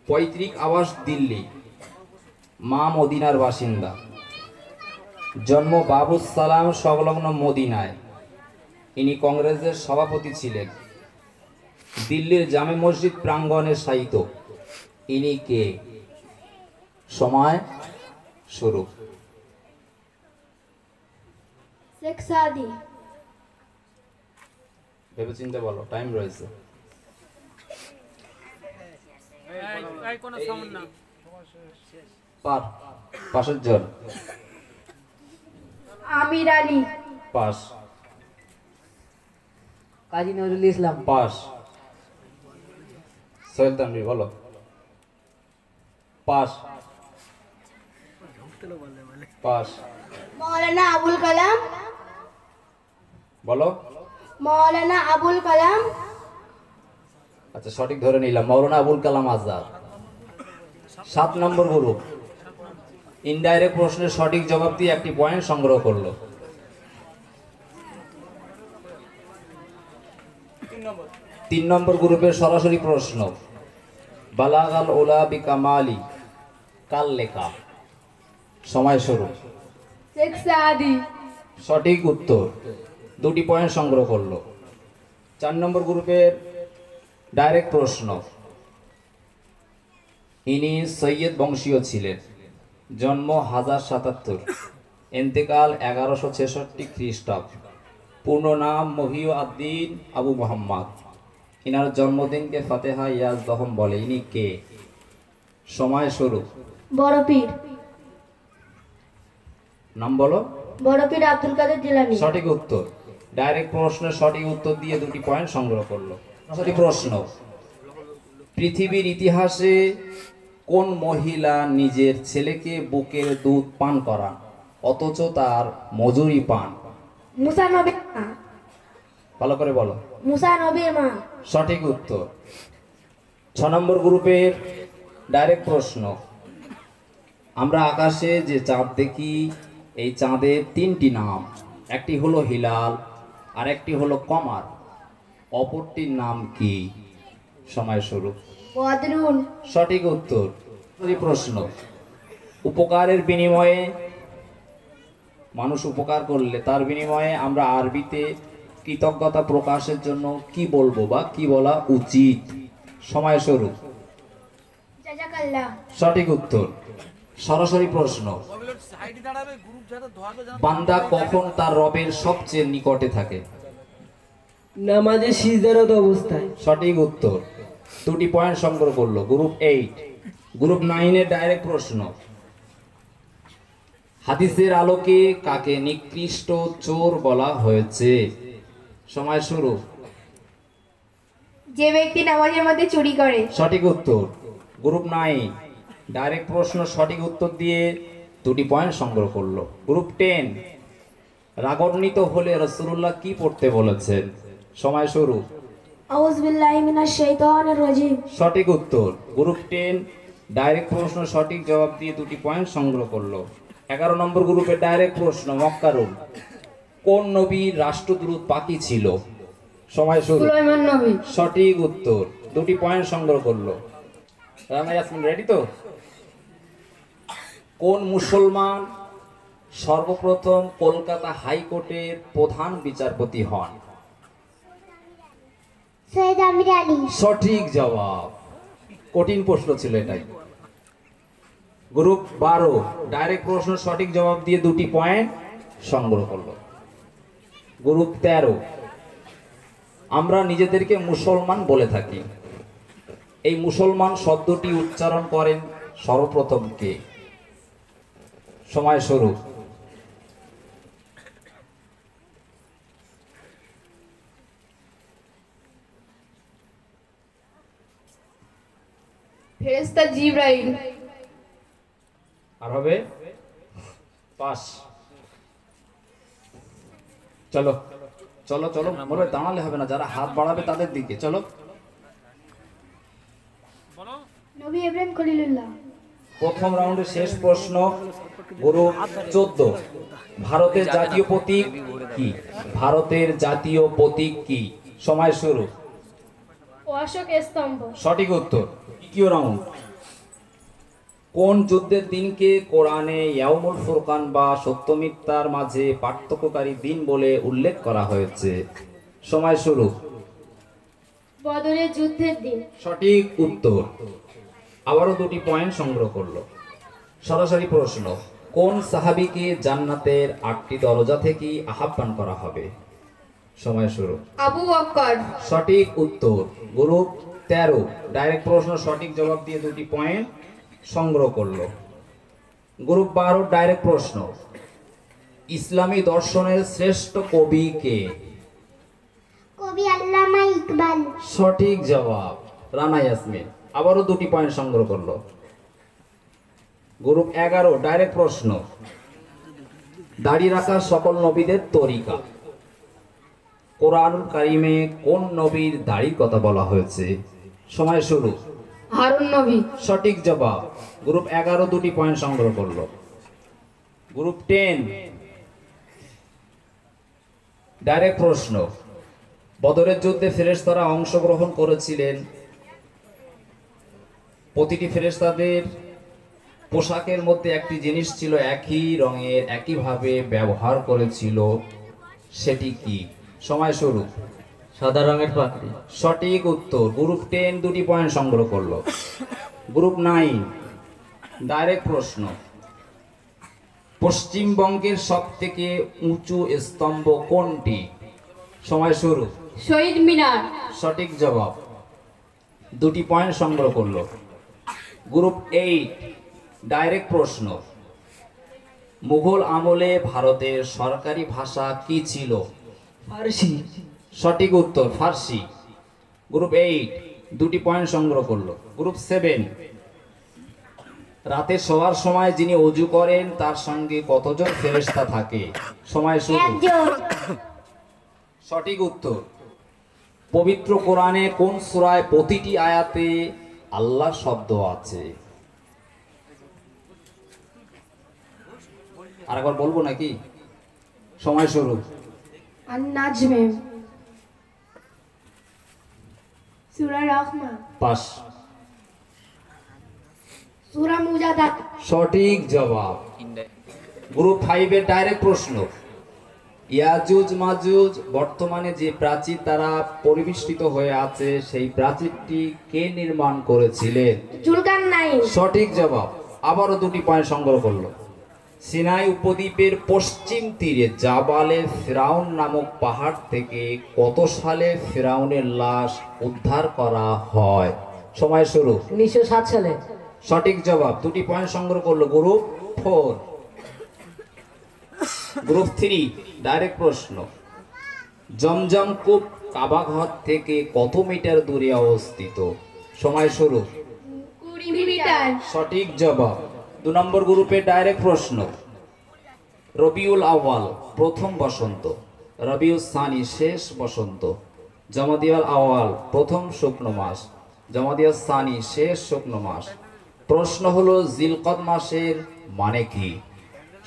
পৈতৃক আবাস দিল্লি, মা মদিনার বাসিন্দা, জন্ম বাবুস সালাম সংলগ্ন মদিনায়। ইনি কংগ্রেসের সভাপতি ছিলেন। দিল্লির জামে মসজিদ প্রাঙ্গণে শায়িত। ইনি কে? সময় শুরু। শেখ সাদি। ভেবেচিন্তে বলো, টাইম রয়েছে। পাশের জন। আমির আলী। পাস। কাজী নজরুল ইসলাম। পাস। সোহেল তানভীর বলো। পাস। পাস। মৌলানা আবুল কালাম। বলো। মৌলানা আবুল কালাম। আচ্ছা, সঠিক ধরে নিলাম, মৌলানা আবুল কালাম আজাদ। 7 নম্বর গ্রুপ ইনডাইরেক্ট প্রশ্নের সঠিক জবাব দিয়ে একটি পয়েন্ট সংগ্রহ করলো। 3 নম্বর গ্রুপের সরাসরি প্রশ্ন, বালাগাল উলা বিকামালি কাল লেখা। সময় শুরু। শেখ সাদি। সঠিক উত্তর, 2টি পয়েন্ট সংগ্রহ করলো। 4 নম্বর গ্রুপের ডাইরেক্ট প্রশ্ন, ইনি সৈয়দ বংশীয় ছিলেন। জন্ম 1077, ইন্তেকাল 1166 খ্রিস্টাব্দ। পূর্ণ নাম মহিউদ্দিন আবু মোহাম্মদ। ইনার জন্মদিনকে ফাতেহা ইয়াজ দহম বলে। ইনি কে? সময় শুরু। বড় পীর। নাম বলো। বড় পীর আব্দুল কাদের জিলানী। সঠিক উত্তর। ডাইরেক্ট প্রশ্নের সঠিক উত্তর দিয়ে 2টি পয়েন্ট সংগ্রহ করলো। সঠিক প্রশ্ন, পৃথিবীর ইতিহাসে কোন মহিলা নিজের ছেলেকে বুকের দুধ পান করান অথচ তার মজুরি পান? মুসা নবীর মা। ভালো করে বলো। মুসা নবীর মা। সঠিক উত্তর। 6 নম্বর গ্রুপের ডাইরেক্ট প্রশ্ন, আমরা আকাশে যে চাঁদ দেখি, এই চাঁদের 3টি নাম। একটি হলো হিলাল, আর একটি হলো কমার, অপরটির নাম কি? সময় শুরু। বদরুন। সঠিক উত্তর। প্রশ্ন, উপকারের বিনিময়ে, মানুষ উপকার করলে তার বিনিময়ে আমরা আরবিতে কৃতজ্ঞতা প্রকাশের জন্য কি বলবো বা কি বলা উচিত? সময় শুরু। জাযাকাল্লাহ। সঠিক উত্তর। সরাসরি প্রশ্ন, বান্দা কখন তার রবের সবচেয়ে নিকটে থাকে? নামাজে সিজদারত অবস্থায়। সঠিক উত্তর। 2টি পয়েন্ট সংগ্রহ করলো গ্রুপ 8। গ্রুপ 9 এর ডাইরেক্ট প্রশ্ন, হাদিসের আলোকে কাকে নিকৃষ্ট চোর বলা হয়েছে? সময় শুরু। যে ব্যক্তি নামাজের মধ্যে চুরি করে। সঠিক উত্তর। গ্রুপ 9 ডাইরেক্ট প্রশ্ন সঠিক উত্তর দিয়ে 2টি পয়েন্ট সংগ্রহ করলো। গ্রুপ 10, রাগান্বিত হলে রাসূলুল্লাহ কি পড়তে বলেছেন? সময় শুরু। আউযু বিল্লাহি মিনাশ শাইতানির রাজিম। সঠিক উত্তর। গ্রুপ 10 ডাইরেক্ট প্রশ্ন সঠিক জবাব দিয়ে 2টি পয়েন্ট সংগ্রহ করলো। 11 নম্বর গ্রুপের ডাইরেক্ট প্রশ্ন, মক্কারুল কোন নবীর রাষ্ট্রদূত পাখি ছিল? সময় শুরু। সুলাইমান নবী। সঠিক উত্তর। 2টি পয়েন্ট সংগ্রহ করলো। রানা ইয়াসমিন রেডি তো? কোন মুসলমান সর্বপ্রথম কলকাতা হাইকোর্টের প্রধান বিচারপতি হন? সৈয়দ আমির আলী। সঠিক জবাব। কঠিন প্রশ্ন ছিল এটাই। গ্রুপ 12 ডাইরেক্ট প্রশ্ন সঠিক জবাব দিয়ে 2টি পয়েন্ট সংগ্রহ করলো। গ্রুপ 13, আমরা নিজেদেরকে মুসলমান বলে থাকি, এই মুসলমান শব্দটি উচ্চারণ করেন সর্বপ্রথম কে? সময় শুরু। ফেরেশতা জিবরাইল। আর হবে পাস। চলো চলো চলো, মনে দাঁড়ালে হবে না, যারা হাত বাড়াবে তাদের দিকে চলো। নবী ইব্রাহিম খলিলুল্লাহ। প্রথম রাউন্ডের শেষ প্রশ্ন, গ্রুপ 14, ভারতের জাতীয় প্রতীক কি? ভারতের জাতীয় প্রতীক কি? সময় শুরু। অশোক স্তম্ভ। সঠিক উত্তর। দ্বিতীয় রাউন্ড, কোন যুদ্ধের দিনকে কোরআনে ইয়াউমুল ফুরকান বা সত্য মিথ্যার মাঝে পার্থক্যকারী দিন বলে উল্লেখ করা হয়েছে? সময় শুরু। বদরের যুদ্ধের দিন। সঠিক উত্তর। আবারও 2টি পয়েন্ট সংগ্রহ করলো। সরাসরি প্রশ্ন, কোন সাহাবীকে জান্নাতের 8টি দরজা থেকে আহ্বান করা হবে? সময় শুরু। আবু বকর। সঠিক উত্তর। গ্রুপ 13 ডাইরেক্ট প্রশ্ন সঠিক জবাব দিয়ে 2টি পয়েন্ট সংগ্রহ করলো। গ্রুপ 12 ডাইরেক্ট প্রশ্ন, ইসলামী দর্শনের শ্রেষ্ঠ কবি কে? কবি আল্লামা ইকবাল। সঠিক জবাব রানা ইয়াসমিন। আবারও 2টি পয়েন্ট সংগ্রহ করলো। গ্রুপ 11 ডাইরেক্ট প্রশ্ন, দাড়ি রাখা সকল নবীদের তরিকা। কোরআনুল কারিমে কোন নবীর দাড়ির কথা বলা হয়েছে? সময় শুরু। হারুন নবী। সঠিক জবাব। গ্রুপ 11 2টি পয়েন্ট সংগ্রহ করলো। গ্রুপ 10 ডাইরেক্ট প্রশ্ন, বদরের যুদ্ধে ফেরেশতারা অংশগ্রহণ করেছিলেন। প্রতিটি ফেরেশতাদের পোশাকের মধ্যে একটি জিনিস ছিল একই রঙের, একইভাবে ব্যবহার করেছিল, সেটি কি? সময় শুরু। সাদা রঙের পাখি। সঠিক উত্তর। গ্রুপ 10 2টি পয়েন্ট সংগ্রহ করলো। গ্রুপ 9 ডাইরেক্ট প্রশ্ন, পশ্চিমবঙ্গের সবথেকে উঁচু স্তম্ভ কোনটি? সময় শুরু। শহীদ মিনার। সঠিক জবাব। 2টি পয়েন্ট সংগ্রহ করলো। গ্রুপ 8 ডাইরেক্ট প্রশ্ন, মুঘল আমলে ভারতের সরকারি ভাষা কি ছিল? ফার্সি। সঠিক উত্তর ফার্সি। গ্রুপ 8 2টি পয়েন্ট সংগ্রহ করলো। গ্রুপ 7 রাতে শোয়ার সময় যিনি ওযু করেন তার সঙ্গে কতজন ফেরেশতা থাকে? সময় শুরু। সঠিক উত্তর। পবিত্র কোরআনে কোন সূরায় প্রতিটি আয়াতে আল্লাহ শব্দ আছে? আরেকবার বলবো নাকি? সময় শুরু। আন-নাজম। সূরা রহমান। পাস। সূরা মুজাদালা। সঠিক জবাব। গ্রুপ 5 এর ডাইরেক্ট প্রশ্ন, ইয়াজুজ মাজুজ বর্তমানে যে প্রাচীর দ্বারা পরিবেষ্টিত হয়ে আছে সেই প্রাচীরটি কে নির্মাণ করেছিলেন? জুলকারনাইন। সঠিক জবাব। আবারও 2টি পয়েন্ট সংগ্রহ করলো। সিনাই উপদ্বীপের পশ্চিম তীরে জাবালে ফিরাউন নামক পাহাড় থেকে কত সালে ফিরাউনের লাশ উদ্ধার করা হয়? সময় শুরু। 1907 সালে। সঠিক জবাব। 2টি পয়েন্ট সংগ্রহ করলো। গ্রুপ 4 গ্রুপ 3 ডাইরেক্ট প্রশ্ন, জমজম কূপ কাবা ঘর থেকে কত মিটার দূরে অবস্থিত? সময় শুরু। 20 মিটার। সঠিক জবাব। 2 নম্বর গ্রুপে ডাইরেক্ট প্রশ্ন, রবিউল আউয়াল প্রথম বসন্ত, রবিউল সানি শেষ বসন্ত, জমাদিয়াল আউয়াল প্রথম শুকনো মাস, জমাদিয়াল সানি শেষ শুকনো মাস। প্রশ্ন হলো জিলকদ মাসের মানে কি?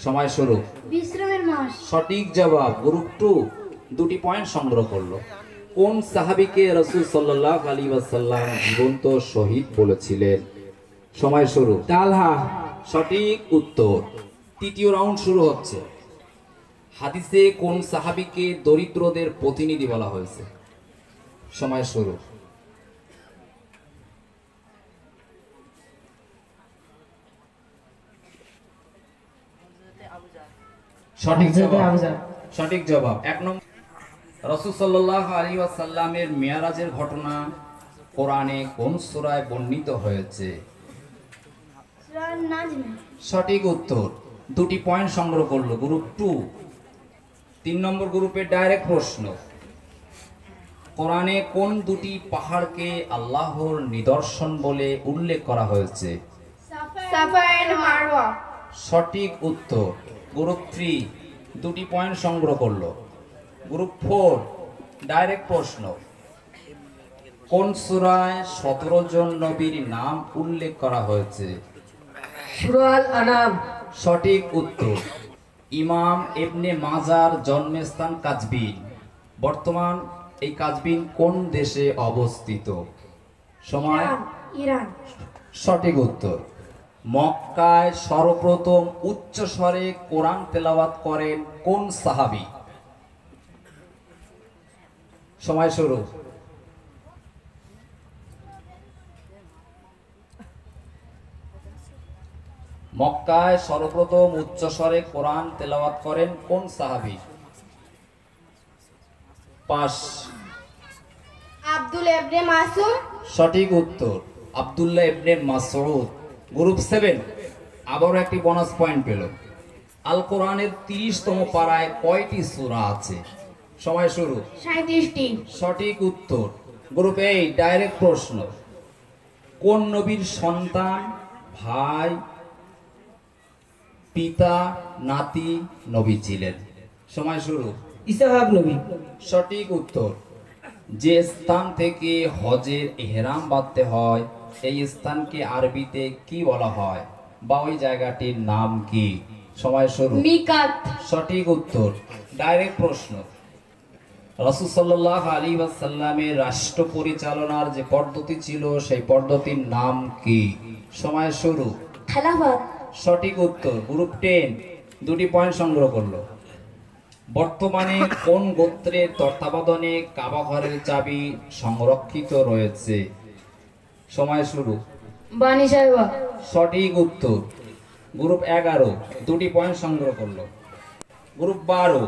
সময় শুরু। বিশ্রামের মাস। সঠিক জবাব। গ্রুপ 2 2টি পয়েন্ট সংগ্রহ করলো। কোন সাহাবীকে রাসূল সাল্লাল্লাহু আলাইহি ওয়াসাল্লাম জীবন্ত শহীদ বলেছিলেন? সময় শুরু। তালহা। সঠিক উত্তর। তৃতীয় রাউন্ড শুরু হচ্ছে। হাদিসে কোন সাহাবীকে দরিদ্রদের প্রতিনিধি বলা হয়েছে? সময় শুরু। সঠিক জবাব। সঠিক জবাব। 1 নম্বর, রাসূল সাল্লাল্লাহু আলাইহি ওয়াসাল্লামের মিরাজের ঘটনা কোরআনে কোন সূরায় বর্ণিত হয়েছে? সূরা নাজম। সঠিক উত্তর। 2টি পয়েন্ট সংগ্রহ করলো। গ্রুপ 2 3 নম্বর গ্রুপের ডাইরেক্ট প্রশ্ন, কোরআনে কোন 2টি পাহাড়কে আল্লাহর নিদর্শন বলে উল্লেখ করা হয়েছে? সাফা এন্ড মারওয়া। সঠিক উত্তর। গ্রুপ 3 2টি পয়েন্ট সংগ্রহ করলো। গ্রুপ 4 ডাইরেক্ট প্রশ্ন, কোন সূরায় 17 জন নবীর নাম উল্লেখ করা হয়েছে? সূরা আল আনাম। সঠিক উত্তর। ইমাম ইবনে মাজার জন্মস্থান কাজবিন। বর্তমান এই কাজবিন কোন দেশে অবস্থিত? সময়। ইরান। সঠিক উত্তর। মক্কায় সর্বপ্রথম উচ্চ স্বরে কোরআন তেলাওয়াত করেন কোন সাহাবী? সময় শুরু। মক্কায় সর্বপ্রথম উচ্চ স্বরে কোরআন তেলাওয়াত করেন কোন সাহাবী? পাস। আব্দুল ইবনে মাসুম। সঠিক উত্তর আব্দুল্লাহ ইবনে মাসউদ। গ্রুপ 7 আবারও একটি বোনাস পয়েন্ট পেল। আল কোরআনের 30তম পারায় কয়টি সূরা আছে? সময় শুরু। 37টি। সঠিক উত্তর। গ্রুপ 8 ডাইরেক্ট প্রশ্ন। কোন নবীর সন্তান, ভাই, পিতা, নাতি নবী ছিলেন? সময় শুরু। ইসহাক নবী। সঠিক উত্তর। যে স্থান থেকে হজের ইহরাম বাঁধতে হয় এই স্থানকে আরবিতে কি বলা হয় বা ওই জায়গাটির নাম কি? সময় শুরু। মিকাত। সঠিক উত্তর। ডাইরেক্ট প্রশ্ন। রাসূল সাল্লাল্লাহু আলাইহি ওয়াসাল্লামের রাষ্ট্র পরিচালনার যে পদ্ধতি ছিল সেই পদ্ধতির নাম কি? সময় শুরু। খেলাফত। সঠিক উত্তর। গ্রুপ 10 দুটি পয়েন্ট সংগ্রহ করলো। বর্তমানে কোন গোত্রের তত্ত্বাবধানে কাবা ঘরের চাবি সংরক্ষিত রয়েছে? সময় শুরু। বানি সাহেবা। সঠিক উত্তর। গ্রুপ 11 দুটি পয়েন্ট সংগ্রহ করলো। গ্রুপ 12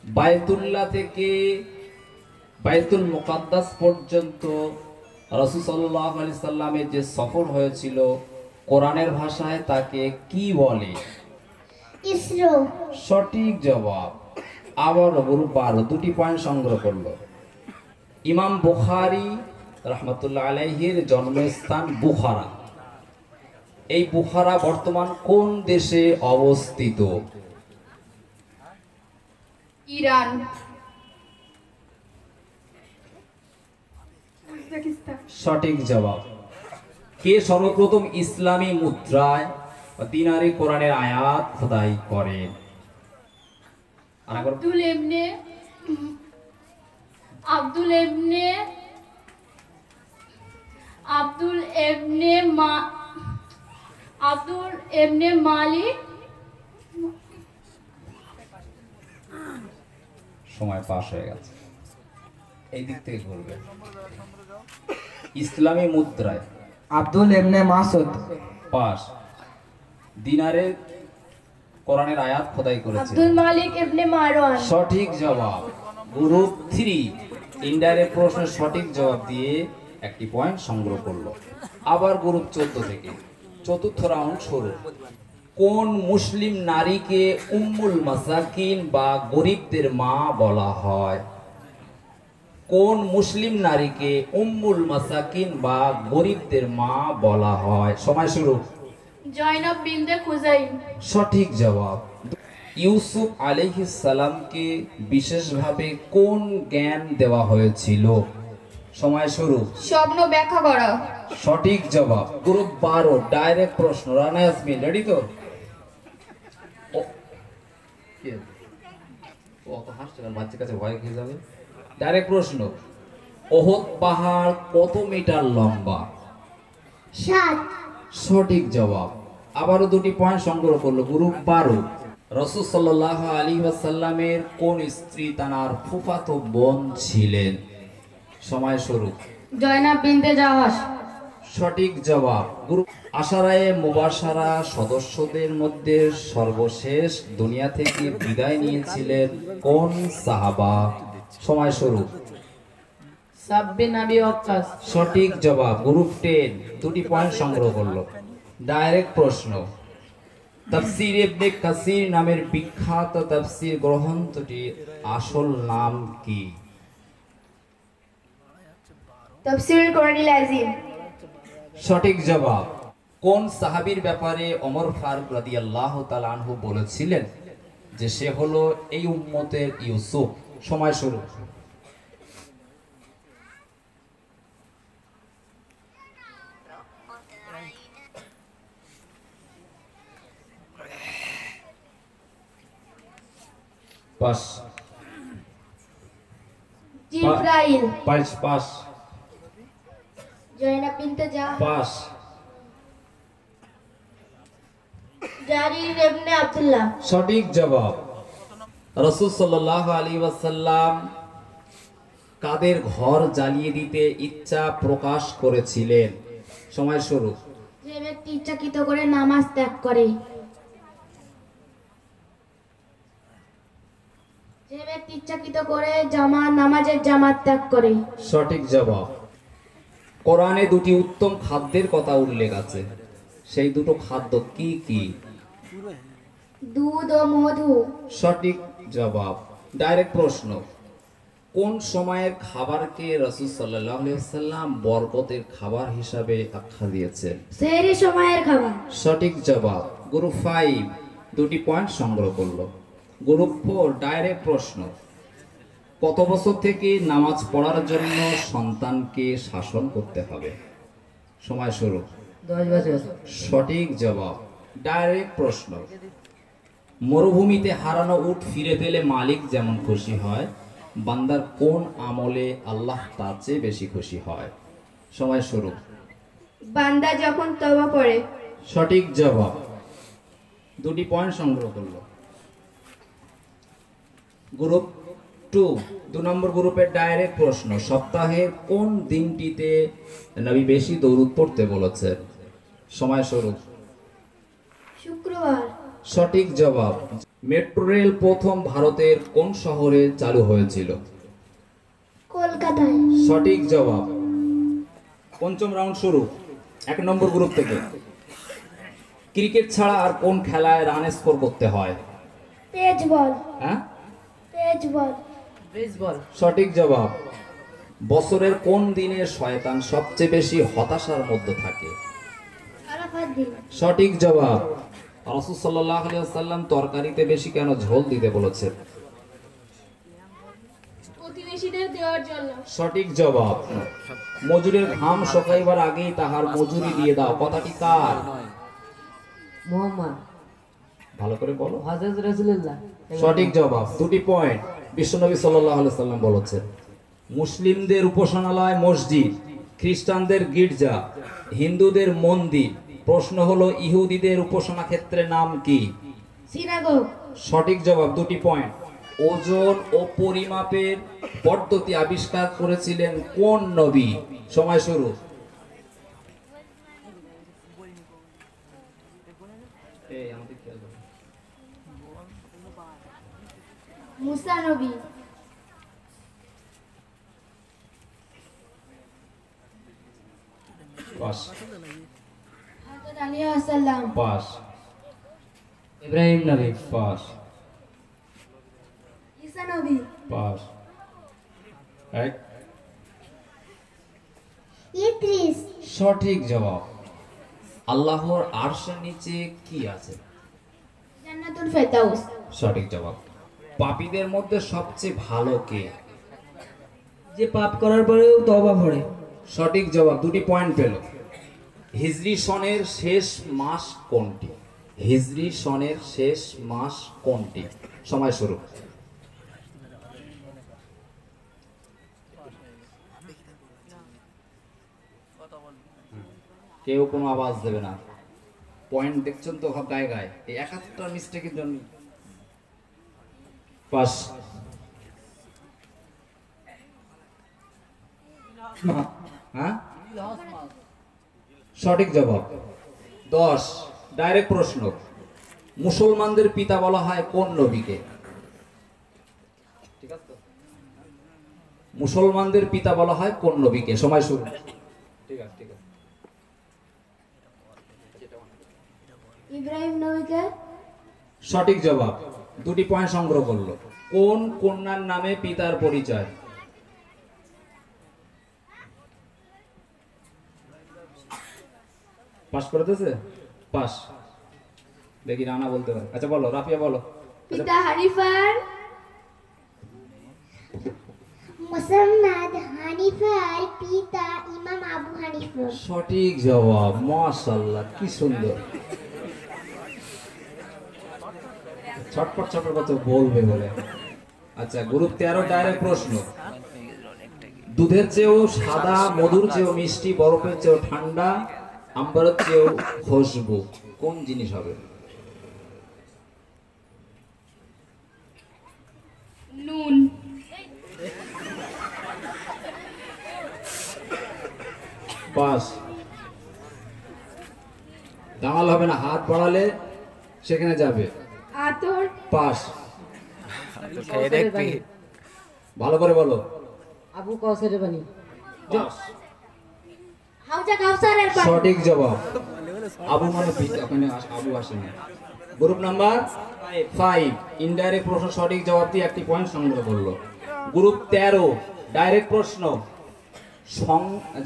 বাইতুল্লাহ থেকে বাইতুল মুকাদ্দাস পর্যন্ত রাসূল সাল্লাল্লাহু আলাইহি সাল্লামের যে সফর হয়েছিল কোরআনের ভাষায় তাকে কি বলে? ইসরো। সঠিক জবাব। আবার গ্রুপ 12 দুটি পয়েন্ট সংগ্রহ করলো। ইমাম বুখারী রাহমাতুল্লাহ আলাইহির জন্মস্থান বুখারা। এই বুখারা বর্তমান কোন দেশে অবস্থিত? ইরান। সঠিক জবাব। কে সর্বপ্রথম ইসলামী মুদ্রায় বা দিনারে কোরআনের আয়াত খোদাই করেন? আব্দুল ইবনে আব্দুল ইবনে আব্দুল ইবনে মা আব্দুল ইবনে মালিক। সময় পাস হয়ে গেছে। এই দিক থেকে বলবে ইসলামী মুদ্রায় আব্দুল ইবনে মাসুদ। পাস। দিনারে কোরআনের আয়াত খোদাই করেছে আব্দুল মালিক ইবনে মারওয়ান। সঠিক জবাব। গ্রুপ 3 ইনডাইরেক্ট প্রশ্নের সঠিক জবাব দিয়ে একটি পয়েন্ট সংগ্রহ করলো। আবার গ্রুপ 14 থেকে চতুর্থ রাউন্ড শুরু। কোন মুসলিম নারীকে উম্মুল মাসাকিন বা গরিবদের মা বলা হয়? কোন মুসলিম নারীকে উম্মুল মাসাকিন বা গরিবদের মা বলা হয়? সময় শুরু। জয়নব বিনতে খুজাইম। সঠিক জবাব। ইউসুফ আলাইহিস সালামকে বিশেষভাবে কোন জ্ঞান দেওয়া হয়েছিল? সময় শুরু। স্বপ্ন ব্যাখ্যা করা। সঠিক জবাব। গ্রুপ 12 ডাইরেক্ট প্রশ্ন। রানা ইয়াসমিন রেডি তো? ও তো হাসছে না, বাচ্চার কাছে ভয় খেয়ে যাবে। ডাইরেক্ট প্রশ্ন। ওহদ পাহাড় কত মিটার লম্বা? 7। সঠিক জবাব। আবারও দুটি পয়েন্ট সংগ্রহ করলো। গ্রুপ 12 রাসূল সাল্লাল্লাহু আলাইহি ওয়াসাল্লামের কোন স্ত্রী তার ফুফাতো বোন ছিলেন? সময় শুরু। জয়নব বিনতে জাহাস। সঠিক জবাব। গ্রুপ আশারায়ে মুবাশশারা সদস্যদের মধ্যে সর্বশেষ দুনিয়া থেকে বিদায় নিয়েছিলেন কোন সাহাবা? সময় শুরু। সাব্বে নবী ওয়াক্কাস। সঠিক জবাব। গ্রুপ 10 দুটি পয়েন্ট সংগ্রহ করলো। ডাইরেক্ট প্রশ্ন। তাফসীর ইবনে কাসির নামের বিখ্যাত তাফসীর গ্রন্থটির আসল নাম কি? তাফসীরুল কোরআনিল আযীম। সঠিক জবাব। কোন সাহাবীর ব্যাপারে ওমর ফারুক রাদিয়াল্লাহু তাআলা আনহু বলেছিলেন যে সে হলো এই উম্মতের ইউসুফ? সময় শুরু। পাস। জিব্রাইল। পাস পাস জয়নব বিনতে জাহাস। পাস। জারির ইবনে আব্দুল্লাহ। সঠিক জবাব। রাসূল সাল্লাল্লাহু আলাইহি ওয়াসাল্লাম কাদের ঘর জ্বালিয়ে দিতে ইচ্ছা প্রকাশ করেছিলেন? সময় শুরু। যে ব্যক্তি ইচ্ছাকৃত করে নামাজ ত্যাগ করে। যে ব্যক্তি ইচ্ছাকৃত করে নামাজের জামাত ত্যাগ করে। সঠিক জবাব। কোরআনে দুটি উত্তম খাদ্যের কথা উল্লেখ আছে, সেই দুটো খাদ্য কি কি? দুধ ও মধু। সঠিক জবাব। ডাইরেক্ট প্রশ্ন, কোন সময়ের খাবারকে রাসূল সাল্লাল্লাহু আলাইহি ওয়াসাল্লাম বরকতের খাবার হিসাবে আখ্যা দিয়েছেন? সেহরি সময়ের খাবার। সঠিক জবাব। গ্রুপ 5 দুটি পয়েন্ট সংগ্রহ করলো। গ্রুপ 4 ডাইরেক্ট প্রশ্ন, কত বছর থেকে নামাজ পড়ার জন্য সন্তানকে শাসন করতে হবে? সময় শুরু। 10 বছর। সঠিক জবাব। ডাইরেক্ট প্রশ্ন, মরুভূমিতে হারানো উট ফিরে পেলে মালিক যেমন খুশি হয়, বান্দার কোন আমলে আল্লাহ তার চেয়ে বেশি খুশি হয়? সময় শুরু। বান্দা যখন তওবা করে। সঠিক জবাব। দুটি পয়েন্ট সংগ্রহ করলো। গ্রুপ 2 নম্বর গ্রুপের ডাইরেক্ট প্রশ্ন, সপ্তাহের কোন দিনটিতে নবী বেশি দরুদ পড়তে বলেছেন? সময় শুরু। শুক্রবার। সঠিক জবাব। মেট্রো রেল প্রথম ভারতের কোন শহরে চালু হয়েছিল? কলকাতায়। সঠিক জবাব। পঞ্চম রাউন্ড শুরু 1 নম্বর গ্রুপ থেকে। ক্রিকেট ছাড়া আর কোন খেলায় রান স্কোর করতে হয়? পেজ বল। হ্যাঁ, পেজ বল। বেসবল। সঠিক জবাব। বছরের কোন দিনে শয়তান সবচেয়ে বেশি হতাশার মধ্যে থাকে? আরাফাত দিন। সঠিক জবাব। রাসূল সাল্লাল্লাহু আলাইহি ওয়াসাল্লাম তরকারিতে বেশি কেন ঝোল দিতে বলেছেন? প্রতিবেশীদের দেওয়ার জন্য। সঠিক জবাব। মজুরের ঘাম শুকাইবার আগেই তাহার মজুরি দিয়ে দাও, কথাটি কার? মোহাম্মদ। ভালো করে বলো। হযরত রাসূলুল্লাহ। সঠিক জবাব। দুটি পয়েন্ট। বিশ্বনবী সাল্লাল্লাহু আলাইহি সাল্লাম বলেছেন, মুসলিমদের উপাসনালয় মসজিদ, খ্রিস্টানদের গির্জা, হিন্দুদের মন্দির। প্রশ্ন হলো, ইহুদিদের উপাসনা ক্ষেত্রের নাম কি? সিনাগোগ। সঠিক জবাব। দুটি পয়েন্ট। ওজন ও পরিমাপের পদ্ধতি আবিষ্কার করেছিলেন কোন নবী? সময় শুরু। মুসা নবী। পাস হযরত আলী সাল্লাম। পাস ইব্রাহিম নবী। পাস ঈসা নবী। পাস। এক। ইদ্রিস। সঠিক জবাব। আল্লাহর আরশের নিচে কি আছে? জান্নাতুল ফেরদাউস। সঠিক জবাব। পাপীদের মধ্যে সবচেয়ে ভালো কে? যে পাপ করার পরেও তওবা করে। সঠিক জবাব। দুটি পয়েন্ট পেল। হিজরি সনের শেষ মাস কোনটি? হিজরি সনের শেষ মাস কোনটি? সময় শুরু। কেউ কোনো আওয়াজ দেবে না। পয়েন্ট দেখছেন তো সব গায়ে গায়ে, এই 71টা মিস্টেকের জন্য। পাস। হ্যাঁ, সঠিক জবাব। 10 ডাইরেক্ট প্রশ্ন, মুসলমানদের পিতা বলা হয় কোন নবীকে? ঠিক আছে, মুসলমানদের পিতা বলা হয় কোন নবীকে? সময় শুরু। ঠিক আছে, ঠিক আছে। ইব্রাহিম নবীকে। সঠিক জবাব। দুটি পয়েন্ট সংগ্রহ করলো। কোন কন্যার নামে পিতার পরিচয়? পাস করে দিয়েছে? পাস। দেখি রানা বলতে পারে। আচ্ছা বলো, রাফিয়া বলো। পিতা হানিফার। মুহাম্মদ হানিফার পিতা ইমাম আবু হানিফা। সঠিক জবাব। মাশাআল্লাহ, কি সুন্দর। ছটপট ছটপট কত বলবে বলে। আচ্ছা, গ্রুপ 13 ডাইরেক্ট প্রশ্ন, দুধের চেয়েও সাদা, মধুর চেয়েও মিষ্টি, বরফের চেয়েও ঠান্ডা, আম্বরের চেয়েও খুশবু কোন জিনিস হবে? নুন। পাস। দাঁড়াল হবে না, হাত বাড়ালে সেখানে যাবে। আতর। পাস। ভালো করে বলো। আবু কৌসারের বাণী। পাস। হাউজা কাউসারের পানি। সঠিক জবাব। আবু মানে ওখানে আবু আসেনি। গ্রুপ নাম্বার 5 ইনডাইরেক্ট প্রশ্ন সঠিক জবাব দিয়ে একটি পয়েন্ট সংগ্রহ করলো। গ্রুপ 13 ডাইরেক্ট প্রশ্ন,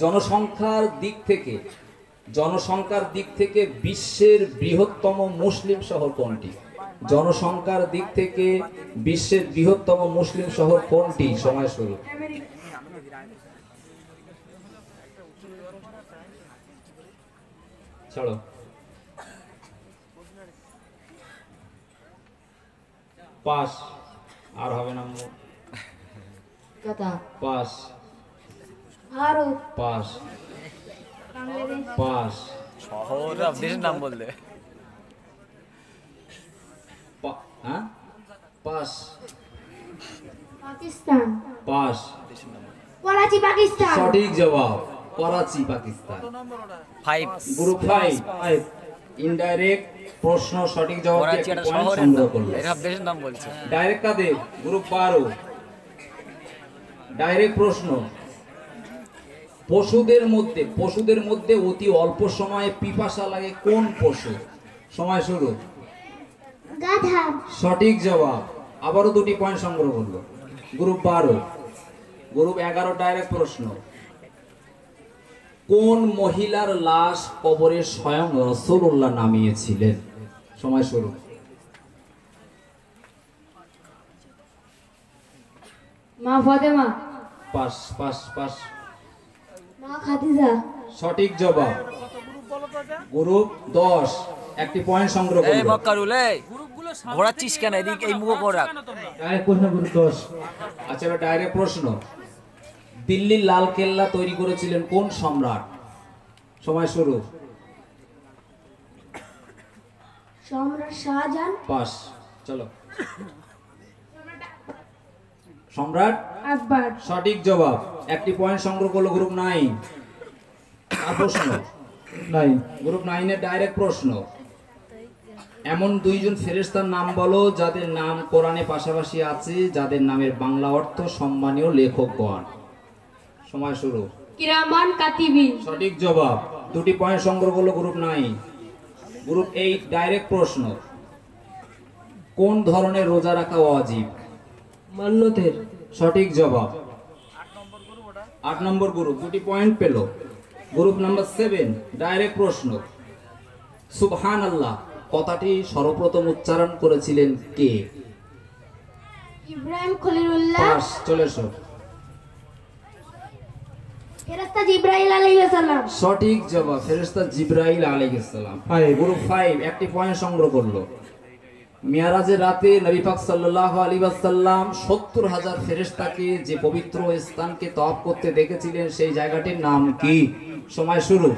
জনসংখ্যার দিক থেকে বিশ্বের বৃহত্তম মুসলিম শহর কোনটি? জনসংখ্যার দিক থেকে বিশ্বের বৃহত্তম মুসলিম শহর কোনটি? সময় শুরু। ছাড়ো। পাস। আর হবে না। কথা। Pass. Bharat. Pass. Bangladesh. Pass. শহর দেশের নাম বললে হ্যাঁ, পাস। পাকিস্তান। পাস। করাচি পাকিস্তান। সঠিক জবাব, করাচি পাকিস্তান। 5 গ্রুপ 5 ইনডাইরেক্ট প্রশ্ন সঠিক জবাব দিয়ে করাচি একটি একটা পয়েন্ট শহরের সংগ্রহ নাম, করলো। এটা দেশের নাম বলছে। ডাইরেক্ট কাদের? গ্রুপ 12 ডাইরেক্ট প্রশ্ন, পশুদের মধ্যে অতি অল্প সময়ে পিপাসা লাগে কোন পশু? সময় শুরু। গাধা। সঠিক জবাব। আবারও দুটি পয়েন্ট সংগ্রহ করলো। গ্রুপ 12 গ্রুপ 11 ডাইরেক্ট প্রশ্ন, কোন মহিলার লাশ কবরে স্বয়ং রাসূলুল্লাহ নামিয়েছিলেন? সময় শুরু। মা ফাতেমা। Pass pass pass. মা খাদিজা। সঠিক জবাব। গ্রুপ 10 একটি পয়েন্ট সংগ্রহ এই করলো। মক্কারুল এই ঘোরাচ্ছিস কেন? এদিক এই মুখ করে রাখ। ডাইরেক্ট প্রশ্ন গ্রুপ 10। আচ্ছা, এবার ডাইরেক্ট প্রশ্ন, দিল্লির লাল কেল্লা তৈরি করেছিলেন কোন সম্রাট? সময় শুরু। সম্রাট শাহজাহান। পাস। চলো। সম্রাট আকবর। সঠিক জবাব। একটি পয়েন্ট সংগ্রহ করলো গ্রুপ 9। আর প্রশ্ন 9 গ্রুপ 9 এর ডাইরেক্ট প্রশ্ন, এমন দুইজন ফেরেশতার নাম বলো যাদের নাম কোরআনে পাশাপাশি আছে, যাদের নামের বাংলা অর্থ সম্মানীয় লেখকগণ। সময় শুরু। কিরামান কাতিবিন। সঠিক জবাব। দুটি পয়েন্ট সংগ্রহ করলো গ্রুপ 9। গ্রুপ 8 ডাইরেক্ট প্রশ্ন, কোন ধরনের রোজা রাখা ওয়াজিব? মান্যতের। সঠিক জবাব। 8 নম্বর গ্রুপ দুটি পয়েন্ট পেল। গ্রুপ নাম্বার 7 ডাইরেক্ট প্রশ্ন, সুবহানাল্লাহ কথাটি সর্বপ্রথম উচ্চারণ করেছিলেন কে? ইব্রাহিম খলিলুল্লাহ। পাস। চলে এসো। ফেরেশতা জিবরাইল আলাইহিস সালাম। সঠিক জবাব, ফেরেশতা জিবরাইল আলাইহিস সালাম। গ্রুপ 5 একটি পয়েন্ট সংগ্রহ করলো। মিরাজের রাতে নবী পাক সাল্লাল্লাহু আলাইহি ওয়াসাল্লাম 70,000 ফেরেশতাকে যে পবিত্র স্থানকে তওয়াফ করতে দেখেছিলেন সেই জায়গাটির নাম কি? সময় শুরু।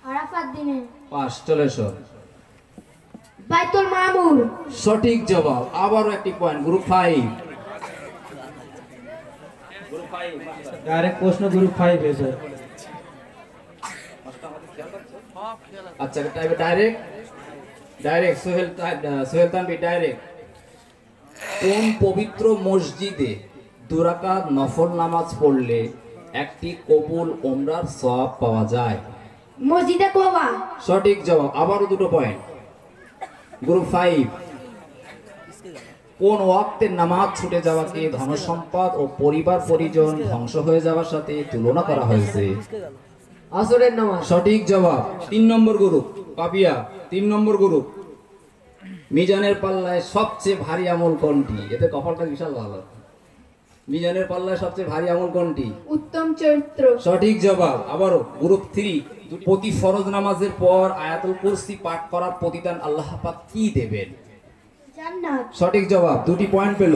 আরাফাত দিনে। পাস। চলে এসো। বাইতুল মামুর। সঠিক জবাব। আবারও একটি পয়েন্ট। গ্রুপ 5 ডাইরেক্ট প্রশ্ন গ্রুপ 5 এসে। আচ্ছা, ডাইরেক্ট সোহেল তানভীর ডাইরেক্ট, কোন পবিত্র মসজিদে 2 রাকাত নফল নামাজ পড়লে একটি কবুল ওমরার সওয়াব পাওয়া যায়? মসজিদে কোবা। সঠিক জবাব। আবারও দুটো পয়েন্ট। গ্রুপ 5 কোন ওয়াক্তের নামাজ ছুটে যাওয়াকে ধনসম্পদ ও পরিবার পরিজন ধ্বংস হয়ে যাওয়ার সাথে তুলনা করা হয়েছে? আসরের নামাজ। সঠিক জবাব। 3 নম্বর গ্রুপ পাপিয়া 3 নম্বর গ্রুপ, মিজানের পাল্লায় সবচেয়ে ভারী আমল কোনটি? এতে কপালটা বিশাল ভালো। মিজানের পাল্লায় সবচেয়ে ভারী আমল কোনটি? উত্তম চরিত্র। সঠিক জবাব। আবারও গ্রুপ 3, প্রতি ফরজ নামাজের পর আয়াতুল কুরসি পাঠ করার প্রতিদান আল্লাহ পাক কি দেবেন? জান্নাত। সঠিক জবাব। দুটি পয়েন্ট পেল।